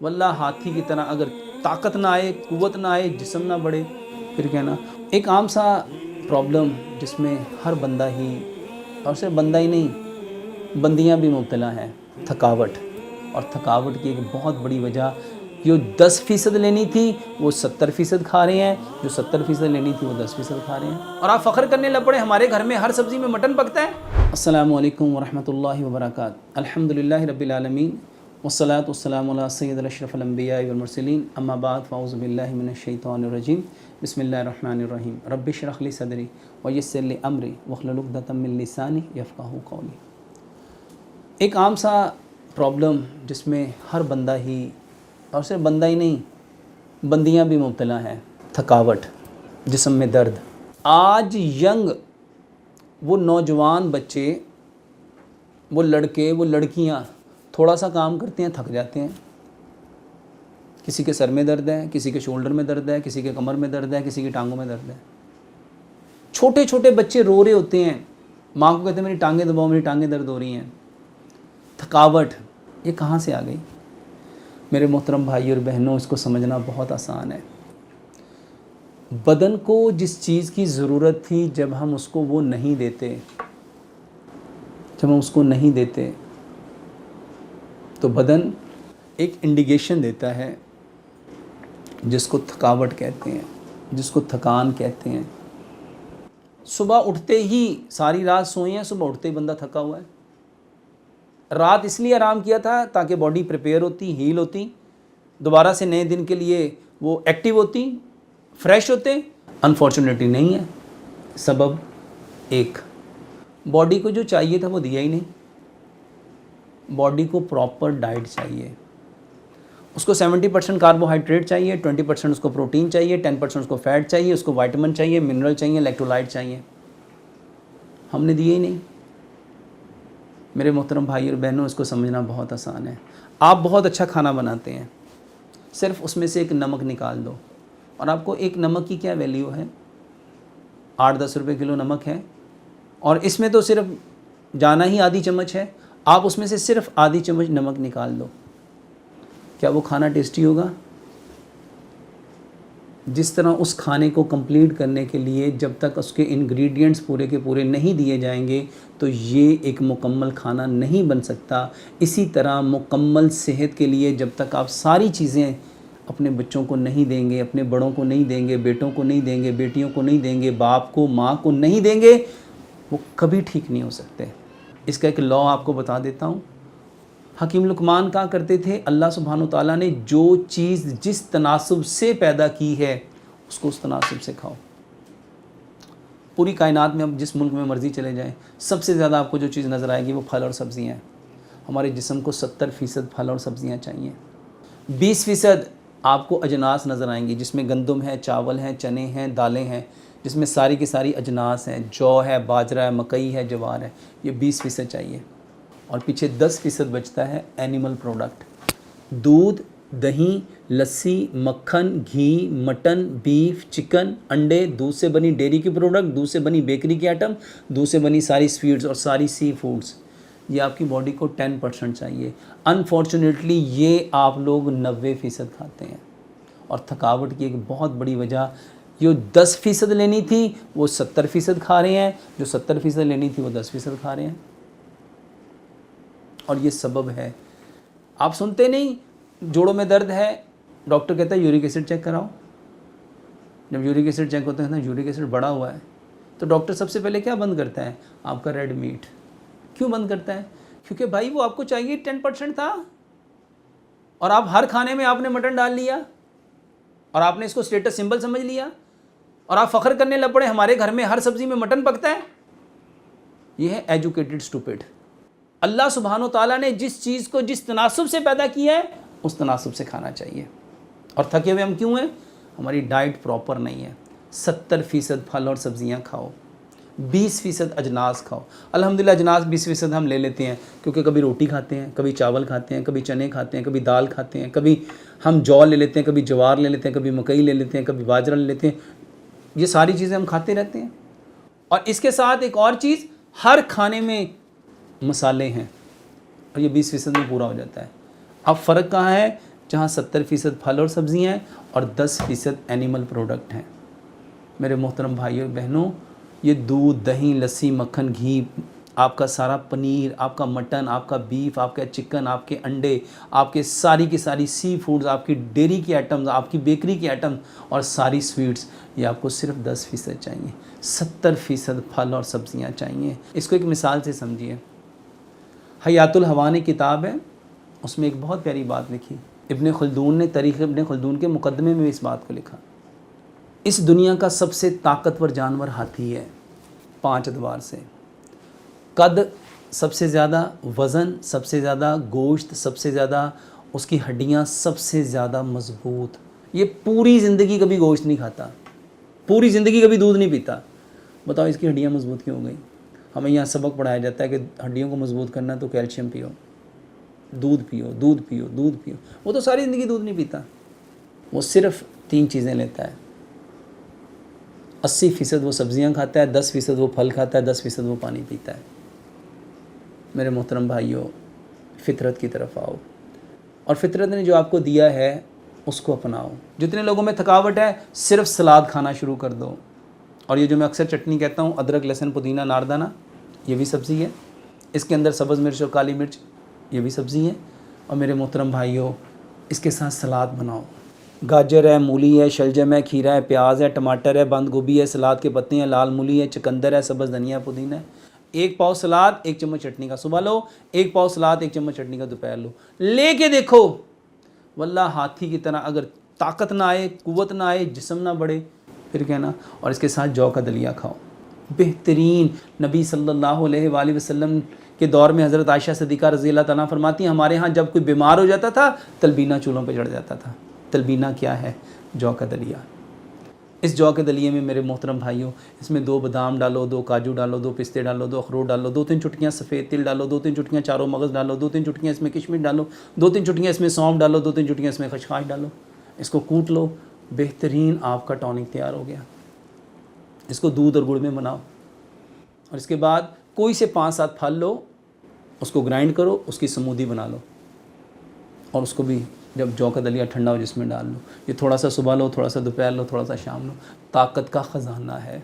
واللہ ہاتھی کی طرح اگر طاقت نہ آئے، قوت نہ آئے، جسم نہ بڑھے، پھر کہنا ایک عام سا پرابلم جس میں ہر بندہ ہی، اور صرف بندہ ہی نہیں، بندیاں بھی مبتلا ہیں، تھکاوٹ۔ اور تھکاوٹ کی ایک بہت بڑی وجہ، جو 10% لینی تھی وہ 70% کھا رہے ہیں، جو 70% لینی تھی وہ 10% کھا رہے ہیں، اور آپ فخر کرنے لگ پڑے ہمارے گھر میں ہر سبزی میں مٹن پکتا ہے۔ السلام علیکم ورحمۃ اللہ وبرکاتہ۔ الحمدللہ رب العالمین، والصلاة والسلام علی سید الاشرف الانبیاء والمرسلین، اما بعد فاعوذ باللہ من الشیطان الرجیم، بسم اللہ الرحمن الرحیم، رب اشرح لی صدری ویسر لی امری واحلل عقدۃ من لسانی یفقہوا قولی۔ ایک عام سا پرابلم جس میں ہر بندہ ہی، اور صرف بندہ ہی نہیں، بندیاں بھی مبتلا ہیں، تھکاوٹ، جسم میں درد۔ آج ینگ وہ نوجوان بچے، وہ لڑکے، وہ لڑکیاں تھوڑا سا کام کرتے ہیں تھک جاتے ہیں۔ کسی کے سر میں درد ہے، کسی کے شولڈر میں درد ہے، کسی کے کمر میں درد ہے، کسی کی ٹانگوں میں درد ہے۔ چھوٹے چھوٹے بچے رو رہے ہوتے ہیں، ماں کو کہتے ہیں میری ٹانگیں دباؤ، میری ٹانگیں درد ہو رہی ہیں۔ تھکاوٹ یہ کہاں سے آ گئی؟ میرے محترم بھائی اور بہنوں، اس کو سمجھنا بہت آسان ہے۔ بدن کو جس چیز کی ضرورت تھی، جب ہم اس کو وہ نہیں دیتے، تو بدن ایک انڈیکیشن دیتا ہے جس کو تھکاوٹ کہتے ہیں، جس کو تھکان کہتے ہیں۔ صبح اٹھتے ہی، ساری رات سوئے ہیں، صبح اٹھتے ہی بندہ تھکا ہوا ہے۔ رات اس لیے آرام کیا تھا تاکہ باڈی پریپیئر ہوتی، ہیل ہوتی، دوبارہ سے نئے دن کے لیے وہ ایکٹیو ہوتی، فریش ہوتے۔ انفارچونیٹلی نہیں ہے۔ سبب ایک، باڈی کو جو چاہیے تھا وہ دیا ہی نہیں۔ باڈی کو پراپر ڈائٹ چاہیے، اس کو 70% کاربوہائیڈریٹ چاہیے، 20% اس کو پروٹین چاہیے، 10% اس کو فیٹ چاہیے، اس کو وائٹامن چاہیے، منرل چاہیے، الیکٹرولائٹ چاہیے۔ ہم نے دیے ہی نہیں۔ میرے محترم بھائی اور بہنوں، اس کو سمجھنا بہت آسان ہے۔ آپ بہت اچھا کھانا بناتے ہیں، صرف اس میں سے ایک نمک نکال دو، اور آپ کو ایک نمک کی کیا ویلیو ہے؟ 8-10 روپے کلو نمک ہے، اور اس میں تو صرف جانا ہی آدھی چمچ ہے۔ آپ اس میں سے صرف آدھی چمچ نمک نکال دو، کیا وہ کھانا ٹیسٹی ہوگا؟ جس طرح اس کھانے کو کمپلیٹ کرنے کے لیے جب تک اس کے انگریڈینٹس پورے کے پورے نہیں دیے جائیں گے تو یہ ایک مکمل کھانا نہیں بن سکتا۔ اسی طرح مکمل صحت کے لیے جب تک آپ ساری چیزیں اپنے بچوں کو نہیں دیں گے، اپنے بڑوں کو نہیں دیں گے، بیٹوں کو نہیں دیں گے، بیٹیوں کو نہیں دیں گے، باپ کو، ماں کو نہیں دیں گے، وہ کبھی ٹھیک نہیں ہو سکتے۔ اس کا ایک لا آپ کو بتا دیتا ہوں۔ حکیم لقمان کہا کرتے تھے، اللہ سبحانہ و تعالیٰ نے جو چیز جس تناسب سے پیدا کی ہے اس کو اس تناسب سے کھاؤ۔ پوری کائنات میں اب جس ملک میں مرضی چلے جائیں، سب سے زیادہ آپ کو جو چیز نظر آئے گی وہ پھل اور سبزیاں ہیں۔ ہمارے جسم کو 70% پھل اور سبزیاں چاہیے۔ 20% آپ کو اجناس نظر آئیں گی، جس میں گندم ہے، چاول ہیں، چنے ہیں، دالیں ہیں، جس میں ساری کی ساری اجناس ہیں، جو ہے، باجرہ ہے، مکئی ہے، جوار ہے۔ یہ 20% چاہیے، اور پیچھے 10% بچتا ہے اینیمل پروڈکٹ، دودھ، دہی، لسی، مکھن، گھی، مٹن، بیف، چکن، انڈے، دودھ سے بنی ڈیری کی پروڈکٹ، دودھ سے بنی بیکری کی آئٹم، دودھ سے بنی ساری سویٹس اور ساری سی فوڈز۔ یہ آپ کی باڈی کو 10% چاہیے۔ انفارچونیٹلی یہ آپ لوگ 90% کھاتے ہیں، اور تھکاوٹ کی ایک بہت بڑی وجہ، جو 10% لینی تھی وہ 70% کھا رہے ہیں، جو 70% لینی تھی وہ 10% کھا رہے ہیں، اور یہ سبب ہے۔ آپ سنتے نہیں، جوڑوں میں درد ہے، ڈاکٹر کہتا ہے یورک ایسڈ چیک کراؤ۔ جب یورک ایسڈ چیک ہوتا ہے نا، یورک ایسڈ بڑا ہوا ہے، تو ڈاکٹر سب سے پہلے کیا بند کرتا ہے؟ آپ کا ریڈ میٹ۔ کیوں بند کرتا ہے؟ کیونکہ بھائی وہ آپ کو چاہیے 10% تھا، اور آپ ہر کھانے میں آپ نے مٹن ڈال لیا، اور آپ نے اس کو اسٹیٹس سمبل سمجھ لیا، اور آپ فخر کرنے لگ پڑے ہمارے گھر میں ہر سبزی میں مٹن پکتا ہے۔ یہ ہے ایجوکیٹڈ اسٹوپڈ۔ اللہ سبحانہ و تعالیٰ نے جس چیز کو جس تناسب سے پیدا کیا ہے اس تناسب سے کھانا چاہیے۔ اور تھکے ہوئے ہم کیوں ہیں؟ ہماری ڈائٹ پراپر نہیں ہے۔ 70% پھل اور سبزیاں کھاؤ، 20% اجناس کھاؤ۔ الحمدللہ اجناس 20% ہم لے لیتے ہیں، کیونکہ کبھی روٹی کھاتے ہیں، کبھی چاول کھاتے ہیں، کبھی چنے کھاتے ہیں، کبھی دال کھاتے ہیں، کبھی ہم جو لے لیتے ہیں، کبھی جوار لے لیتے ہیں، کبھی مکئی لے لیتے ہیں، کبھی باجرہ لے لیتے ہیں۔ یہ ساری چیزیں ہم کھاتے رہتے ہیں، اور اس کے ساتھ ایک اور چیز، ہر کھانے میں مسالے ہیں، اور یہ 20% میں پورا ہو جاتا ہے۔ اب فرق کہاں ہے؟ جہاں 70% پھل اور سبزیاں ہیں اور 10% اینیمل پروڈکٹ ہیں۔ میرے محترم بھائیوں بہنوں، یہ دودھ، دہی، لسی، مکھن، گھی، آپ کا سارا پنیر، آپ کا مٹن، آپ کا بیف، آپ کا چکن، آپ کے انڈے، آپ کے ساری کی ساری سی فوڈز، آپ کی ڈیری کی آئٹمز، آپ کی بیکری کی آئٹم اور ساری سویٹس، یہ آپ کو صرف 10% چاہیے۔ 70% پھل اور سبزیاں چاہیے۔ اس کو ایک مثال سے سمجھیے۔ حیات الحیوان کتاب ہے، اس میں ایک بہت پیاری بات لکھی۔ ابن خلدون نے تاریخ ابن خلدون کے مقدمے میں اس بات کو لکھا۔ اس دنیا کا سب سے طاقتور جانور ہاتھی ہے، 5 ادوار سے۔ قد سب سے زیادہ، وزن سب سے زیادہ، گوشت سب سے زیادہ، اس کی ہڈیاں سب سے زیادہ مضبوط۔ یہ پوری زندگی کبھی گوشت نہیں کھاتا، پوری زندگی کبھی دودھ نہیں پیتا۔ بتاؤ اس کی ہڈیاں مضبوط کیوں ہو گئی؟ ہمیں یہاں سبق پڑھایا جاتا ہے کہ ہڈیوں کو مضبوط کرنا تو کیلشیم پیو، دودھ پیو، دودھ پیو، دودھ پیو۔ وہ تو ساری زندگی دودھ نہیں پیتا، وہ صرف 3 چیزیں لیتا ہے۔ 80% وہ سبزیاں کھاتا ہے، 10% وہ پھل کھاتا ہے، 10% وہ پانی پیتا ہے۔ میرے محترم بھائیوں، فطرت کی طرف آؤ اور فطرت نے جو آپ کو دیا ہے اس کو اپناؤ۔ جتنے لوگوں میں تھکاوٹ ہے، صرف سلاد کھانا شروع کر دو۔ اور یہ جو میں اکثر چٹنی کہتا ہوں، ادرک، لہسن، پودینہ، ناردانہ، یہ بھی سبزی ہے۔ اس کے اندر سبز مرچ اور کالی مرچ، یہ بھی سبزی ہے۔ اور میرے محترم بھائیوں، اس کے ساتھ سلاد بناؤ۔ گاجر ہے، مولی ہے، شلجم ہے، کھیرا ہے، پیاز ہے، ٹماٹر ہے، بند گوبھی ہے، سلاد کے پتے ہیں، لال مولی ہے، چقندر ہے، سبز دھنیا، پودینہ ہے۔ 1 پاؤ سلاد، 1 چمچ چٹنی کا صبح لو، 1 پاؤ سلاد، 1 چمچ چٹنی کا دوپہر لو۔ لے کے دیکھو، واللہ ہاتھی کی طرح اگر طاقت نہ آئے، قوت نہ آئے، جسم نہ بڑھے، پھر کہنا۔ اور اس کے ساتھ جو کا دلیا کھاؤ، بہترین۔ نبی صلی اللہ علیہ وآلہ وسلم کے دور میں حضرت عائشہ صدیقہ رضی اللہ تعالیٰ فرماتی ہیں، ہمارے ہاں جب کوئی بیمار ہو جاتا تھا، تلبینہ چولہوں پہ چڑھ جاتا تھا۔ تلبینہ کیا ہے؟ جو کا دلیا۔ اس جو کے دلیے میں میرے محترم بھائیوں، اس میں 2 بادام ڈالو، 2 کاجو ڈالو، 2 پستے ڈالو، 2 اخروٹ ڈالو، 2-3 چٹکیاں سفید تل ڈالو، 2-3 چٹکیاں چاروں مغز ڈالو، 2-3 چٹکیاں اس میں کشمش ڈالو، 2-3 چٹکیاں اس میں سونف ڈالو، 2-3 چٹکیاں اس میں خشخاش ڈالو۔ اس کو کوٹ لو، بہترین آپ کا ٹونک تیار ہو گیا۔ اس کو دودھ اور گڑ میں بناؤ، اور اس کے بعد کوئی سے 5-7 پھل لو، اس کو گرائنڈ کرو، اس کی سمودھی بنا لو، اور اس کو بھی جب جو کا دلیا ٹھنڈا ہو جس میں ڈال لو۔ یہ تھوڑا سا صبح لو، تھوڑا سا دوپہر لو، تھوڑا سا شام لو۔ طاقت کا خزانہ ہے۔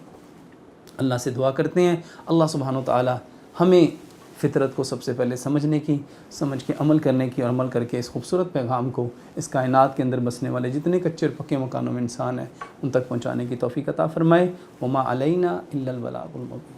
اللہ سے دعا کرتے ہیں اللہ سبحانہ و تعالی ہمیں فطرت کو سب سے پہلے سمجھنے کی، سمجھ کے عمل کرنے کی، اور عمل کر کے اس خوبصورت پیغام کو اس کائنات کے اندر بسنے والے جتنے کچے اور پکے مکانوں میں انسان ہیں ان تک پہنچانے کی توفیق عطا فرمائے۔ وما علینا الا البلاغ المبین۔